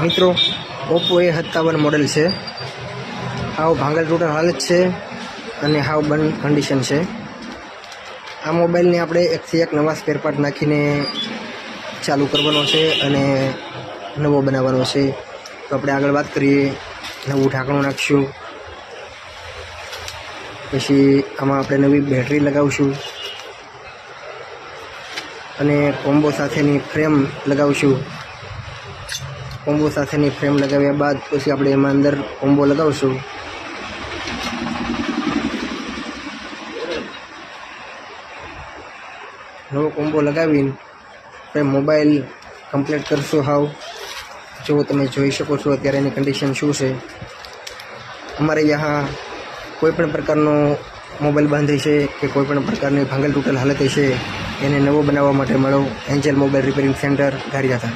મિત્રો Oppo A57 model છે. હાવ ભાંગલ તૂટેલ હાલત છે અને હાવ બંધ કન્ડિશન છે. આ મોબાઈલને આપણે એકથી એક નવા સ્પેર પાર્ટ નાખીને ચાલુ કરવાનો છે અને નવો બનાવવાનો છે. તો આપણે આગળ વાત કરીએ. નવું ઢાંકણું નાખીશું, પછી આમાં આપણે નવી બેટરી લગાવશું અને કોમ્બો સાથેની ફ્રેમ લગાવશું. કોમ્બો સાથેની ફ્રેમ લગાવ્યા બાદ પછી આપણે એમાં અંદર કોમ્બો લગાવશું. નવો કોમ્બો લગાવીને આપણે મોબાઈલ કમ્પ્લીટ કરશું. હાવ જો તમે જોઈ શકો છો અત્યારે એની કન્ડિશન શું છે. અમારે यहाँ કોઈ પણ પ્રકારનો મોબાઈલ બંધ છે કે કોઈ પણ પ્રકારની ભાંગલ તૂટેલ હાલત છે એને નવો બનાવવા માટે મળો Angel mobile repairing centre Gariadhar.